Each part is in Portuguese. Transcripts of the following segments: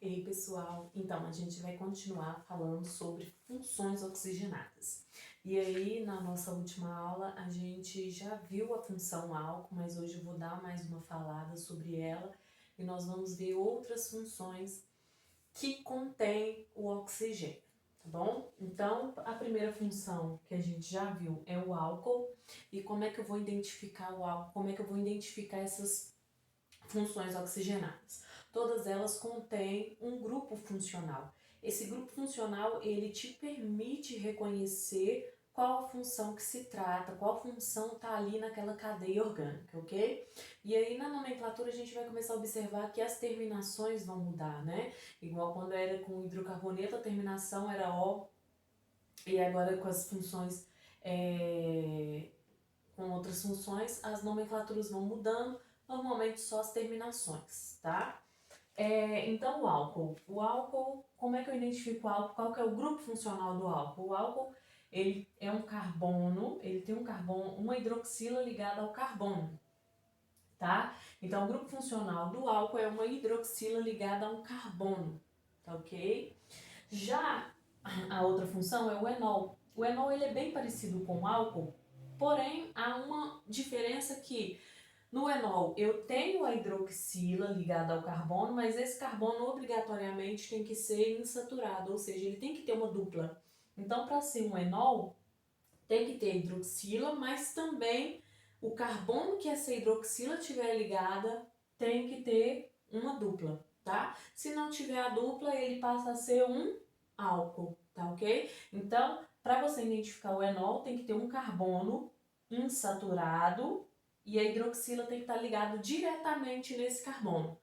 Ei, pessoal, então a gente vai continuar falando sobre funções oxigenadas. E aí, na nossa última aula, a gente já viu a função álcool, mas hoje eu vou dar mais uma falada sobre ela e nós vamos ver outras funções que contêm o oxigênio, tá bom? Então, a primeira função que a gente já viu é o álcool. E como é que eu vou identificar o álcool? Como é que eu vou identificar essas funções oxigenadas? Todas elas contêm um grupo funcional. Esse grupo funcional, ele te permite reconhecer qual a função que se trata, qual função está ali naquela cadeia orgânica, ok? E aí na nomenclatura a gente vai começar a observar que as terminações vão mudar, né? Igual quando era com hidrocarboneto, a terminação era O, e agora com as funções, com outras funções, as nomenclaturas vão mudando, normalmente só as terminações, tá? Então, o álcool. O álcool, como é que eu identifico o álcool? Qual que é o grupo funcional do álcool? O álcool, ele é um carbono, ele tem um carbono, uma hidroxila ligada ao carbono, tá? Então, o grupo funcional do álcool é uma hidroxila ligada a um carbono, tá ok? Já a outra função é o enol. O enol, ele é bem parecido com o álcool, porém, há uma diferença que no enol, eu tenho a hidroxila ligada ao carbono, mas esse carbono obrigatoriamente tem que ser insaturado, ou seja, ele tem que ter uma dupla. Então, para ser um enol, tem que ter hidroxila, mas também o carbono que essa hidroxila tiver ligada tem que ter uma dupla, tá? Se não tiver a dupla, ele passa a ser um álcool, tá ok? Então, para você identificar o enol, tem que ter um carbono insaturado e a hidroxila tem que estar ligado diretamente nesse carbono.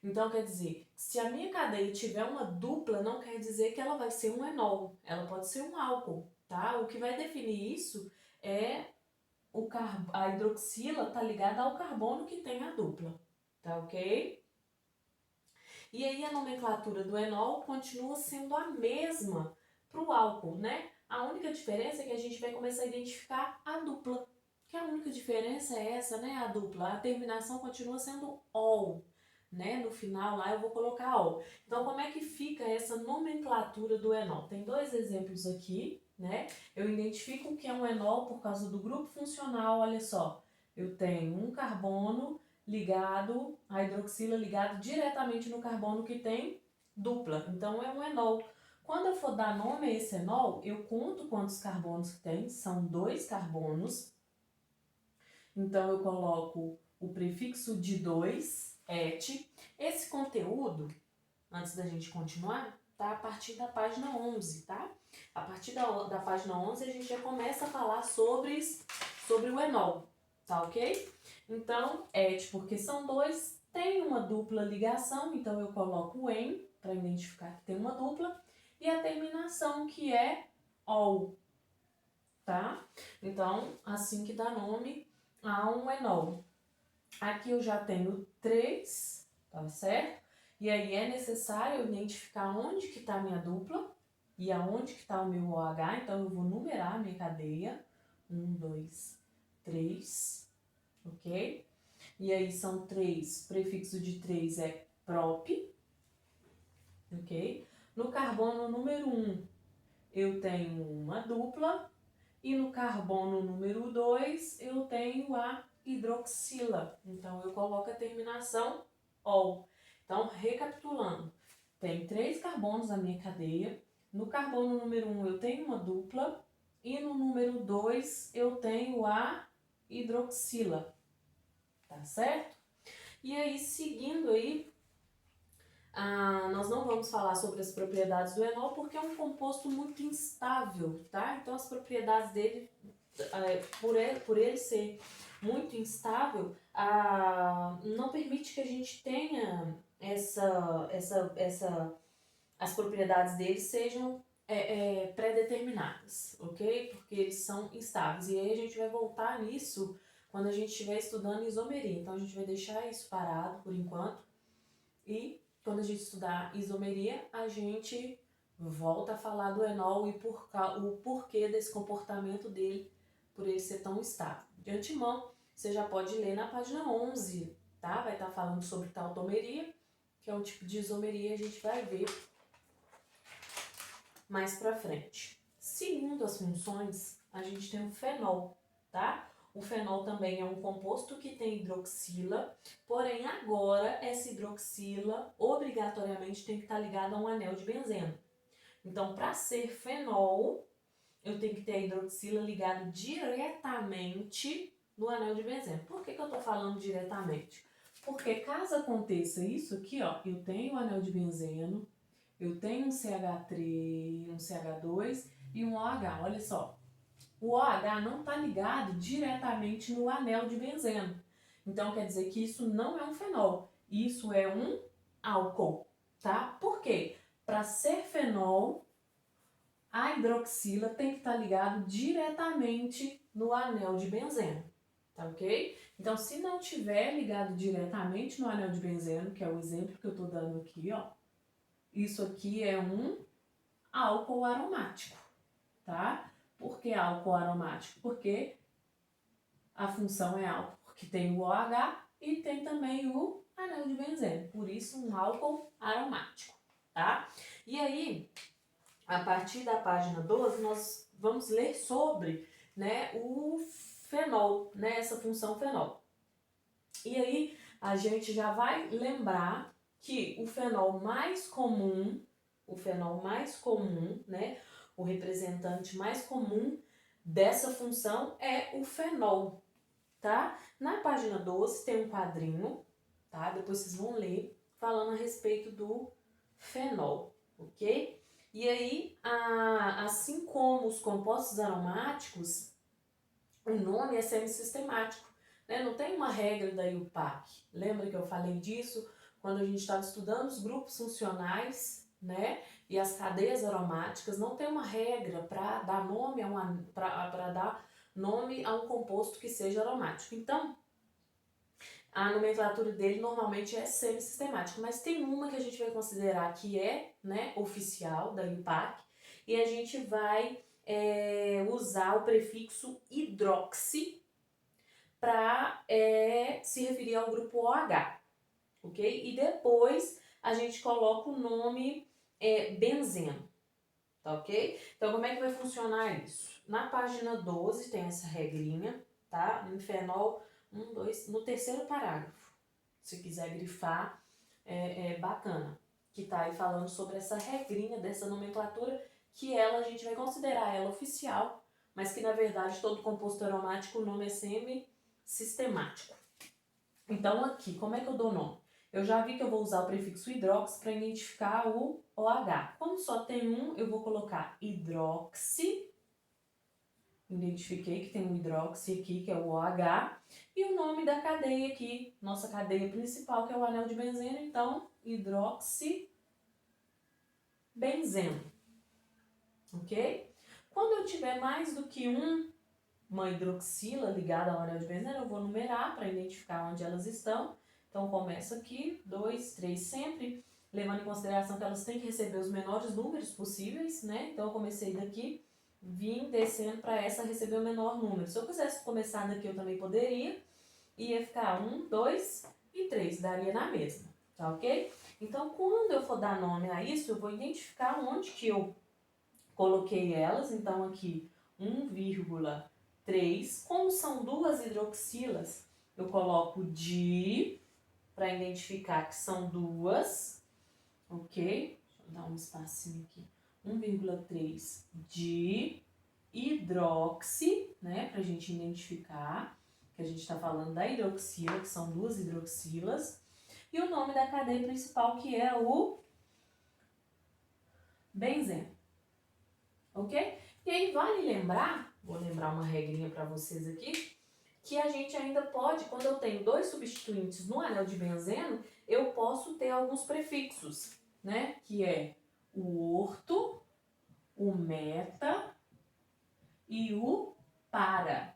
Então, quer dizer, se a minha cadeia tiver uma dupla, não quer dizer que ela vai ser um enol, ela pode ser um álcool, tá? O que vai definir isso é a hidroxila tá ligada ao carbono que tem a dupla, tá ok? E aí a nomenclatura do enol continua sendo a mesma para o álcool, né? A única diferença é que a gente vai começar a identificar a dupla, que a única diferença é essa, né? A dupla, a terminação continua sendo ol, né? No final lá eu vou colocar ol. Então como é que fica essa nomenclatura do enol? Tem dois exemplos aqui, né? Eu identifico que é um enol por causa do grupo funcional, olha só. Eu tenho um carbono ligado, a hidroxila ligado diretamente no carbono que tem dupla. Então é um enol. Quando eu for dar nome a esse enol, eu conto quantos carbonos que tem, são 2 carbonos. Então eu coloco o prefixo de 2, et. Esse conteúdo, antes da gente continuar, tá a partir da página 11, tá? A partir da página 11 a gente já começa a falar sobre o enol, tá ok? Então, et, porque são 2, tem uma dupla ligação, então eu coloco o em, para identificar que tem uma dupla, e a terminação que é ol, tá? Então, assim que dá nome a um enol. Aqui eu já tenho 3, tá certo? E aí é necessário identificar onde que está a minha dupla e aonde que está o meu OH. Então eu vou numerar a minha cadeia. 1, 2, 3, ok? E aí são 3, prefixo de 3 é prop, ok? No carbono número 1 eu tenho uma dupla e no carbono número 2 eu tenho a hidroxila. Então eu coloco a terminação ol. Então, recapitulando, tem 3 carbonos na minha cadeia. No carbono número 1 eu tenho uma dupla e no número 2 eu tenho a hidroxila, tá certo? E aí, seguindo aí, nós não vamos falar sobre as propriedades do enol porque é um composto muito instável, tá? Então, as propriedades dele, por ele ser muito instável, não permite que a gente tenha as propriedades dele sejam pré-determinadas, ok? Porque eles são instáveis. E aí a gente vai voltar nisso quando a gente estiver estudando isomeria. Então a gente vai deixar isso parado por enquanto. E quando a gente estudar isomeria, a gente volta a falar do enol e o porquê desse comportamento dele, por ele ser tão estável. De antemão, você já pode ler na página 11, tá? Vai estar falando sobre tautomeria que é um tipo de isomeria, a gente vai ver mais pra frente. Seguindo as funções, a gente tem o fenol, tá? O fenol também é um composto que tem hidroxila, porém agora essa hidroxila obrigatoriamente tem que estar ligada a um anel de benzeno. Então, para ser fenol, eu tenho que ter a hidroxila ligada diretamente no anel de benzeno. Por que eu estou falando diretamente? Porque caso aconteça isso aqui, ó, eu tenho o anel de benzeno, eu tenho um CH3, um CH2 e um OH. Olha só, o OH não está ligado diretamente no anel de benzeno. Então quer dizer que isso não é um fenol, isso é um álcool, tá? Por quê? Para ser fenol, a hidroxila tem que estar ligado diretamente no anel de benzeno, tá ok? Então, se não tiver ligado diretamente no anel de benzeno, que é o exemplo que eu estou dando aqui, ó, isso aqui é um álcool aromático, tá? Por que álcool aromático? Porque a função é álcool, porque tem o OH e tem também o anel de benzeno, por isso um álcool aromático, tá? E aí, a partir da página 12, nós vamos ler sobre, né, o fenol, né, essa função fenol. E aí, a gente já vai lembrar que o fenol mais comum, né, o representante mais comum dessa função é o fenol, tá? Na página 12 tem um quadrinho, tá? Depois vocês vão ler, falando a respeito do fenol, ok? E aí, assim como os compostos aromáticos, o nome é semissistemático, né? Não tem uma regra da IUPAC. Lembra que eu falei disso quando a gente estava estudando os grupos funcionais, né? E as cadeias aromáticas, não tem uma regra para dar nome a um composto que seja aromático. Então, a nomenclatura dele normalmente é semissistemática, mas tem uma que a gente vai considerar que é, né, oficial da IUPAC, e a gente vai usar o prefixo hidroxi para se referir ao grupo OH, ok? E depois a gente coloca o nome benzeno, tá ok? Então, como é que vai funcionar isso? Na página 12 tem essa regrinha, tá? No fenol 1, 2, no terceiro parágrafo. Se quiser grifar, é bacana. Que tá aí falando sobre essa regrinha dessa nomenclatura, que a gente vai considerar ela oficial, mas que na verdade todo composto aromático o nome é semi-sistemático. Então aqui, como é que eu dou nome? Eu já vi que eu vou usar o prefixo hidrox para identificar o OH. Como só tem um, eu vou colocar hidroxi. Identifiquei que tem um hidroxi aqui, que é o OH. E o nome da cadeia aqui, nossa cadeia principal, que é o anel de benzeno. Então, hidroxibenzeno. Ok? Quando eu tiver mais do que uma hidroxila ligada ao anel de benzeno, eu vou numerar para identificar onde elas estão. Então, começo aqui, 2, 3, sempre levando em consideração que elas têm que receber os menores números possíveis, né? Então, eu comecei daqui, vim descendo para essa receber o menor número. Se eu quisesse começar daqui, eu também poderia. Ia ficar 1, 2 e 3, daria na mesma, tá ok? Então, quando eu for dar nome a isso, eu vou identificar onde que eu coloquei elas. Então, aqui, 1,3. Como são duas hidroxilas, eu coloco di, para identificar que são duas, ok? Deixa eu dar um espacinho aqui. 1,3 de hidroxi, né? Pra gente identificar que a gente está falando da hidroxila, que são duas hidroxilas. E o nome da cadeia principal, que é o benzeno, ok? E aí vale lembrar, vou lembrar uma regrinha para vocês aqui, que a gente ainda pode, quando eu tenho dois substituintes no anel de benzeno, eu posso ter alguns prefixos, né? Que é o orto, o meta e o para,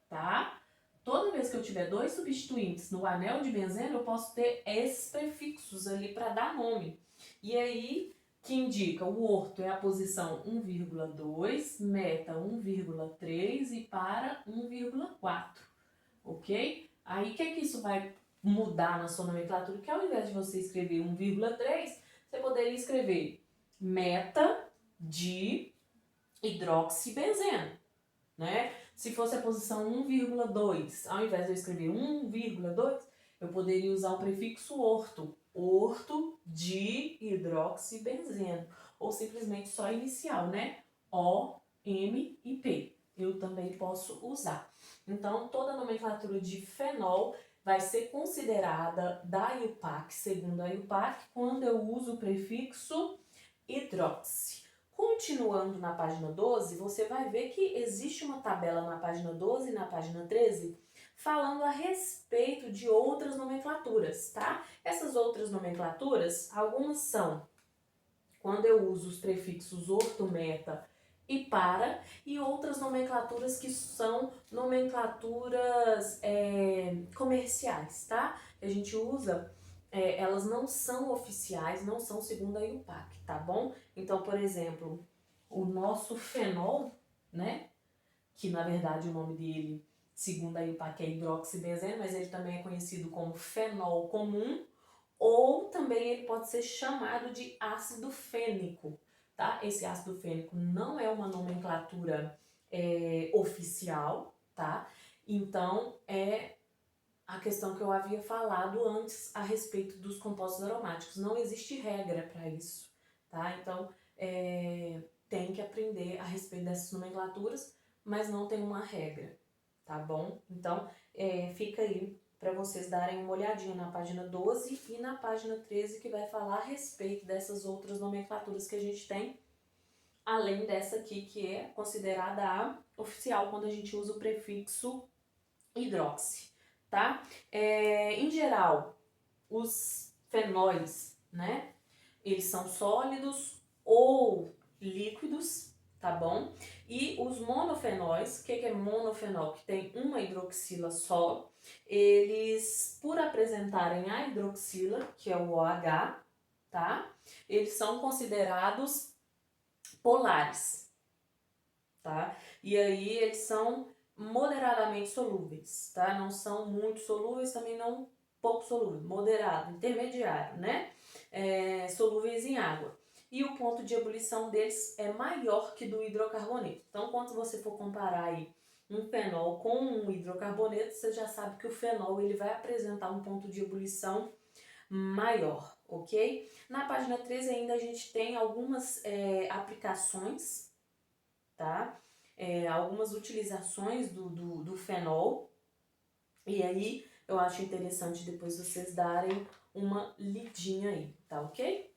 tá? Toda vez que eu tiver dois substituintes no anel de benzeno, eu posso ter esses prefixos ali para dar nome. E aí, que indica o orto é a posição 1,2, meta 1,3 e para 1,4, ok? Aí, o que isso vai mudar na sua nomenclatura, que ao invés de você escrever 1,3, você poderia escrever meta de hidroxibenzeno, né? Se fosse a posição 1,2, ao invés de eu escrever 1,2, eu poderia usar o prefixo orto, orto de hidroxibenzeno, ou simplesmente só inicial, né? O, M e P. Eu também posso usar. Então, toda nomenclatura de fenol vai ser considerada da IUPAC, segundo a IUPAC, quando eu uso o prefixo hidroxi. Continuando na página 12, você vai ver que existe uma tabela na página 12 e na página 13 falando a respeito de outras nomenclaturas, tá? Essas outras nomenclaturas, algumas são quando eu uso os prefixos orto, meta e para, e outras nomenclaturas que são nomenclaturas comerciais, tá? A gente usa, elas não são oficiais, não são segundo a IUPAC, tá bom? Então, por exemplo, o nosso fenol, né? Que na verdade o nome dele, segundo a IUPAC, é hidroxibenzeno, mas ele também é conhecido como fenol comum, ou também ele pode ser chamado de ácido fênico, tá? Esse ácido fênico não é uma nomenclatura oficial, tá? Então, é a questão que eu havia falado antes a respeito dos compostos aromáticos. Não existe regra para isso, tá? Então, tem que aprender a respeito dessas nomenclaturas, mas não tem uma regra, tá bom? Então, fica aí para vocês darem uma olhadinha na página 12 e na página 13, que vai falar a respeito dessas outras nomenclaturas que a gente tem, além dessa aqui, que é considerada a oficial, quando a gente usa o prefixo hidroxi, tá? Em geral, os fenóis, né, eles são sólidos ou líquidos, tá bom? E os monofenóis, o que é monofenol? Que tem uma hidroxila só, eles, por apresentarem a hidroxila, que é o OH, tá? Eles são considerados polares, tá? E aí eles são moderadamente solúveis, tá? Não são muito solúveis, também não pouco solúveis, moderado, intermediário, né? Solúveis em água. E o ponto de ebulição deles é maior que do hidrocarboneto. Então, quando você for comparar aí um fenol com um hidrocarboneto, você já sabe que o fenol ele vai apresentar um ponto de ebulição maior, ok? Na página 13 ainda a gente tem algumas aplicações, tá? Algumas utilizações do fenol, e aí eu acho interessante depois vocês darem uma lidinha aí, tá ok?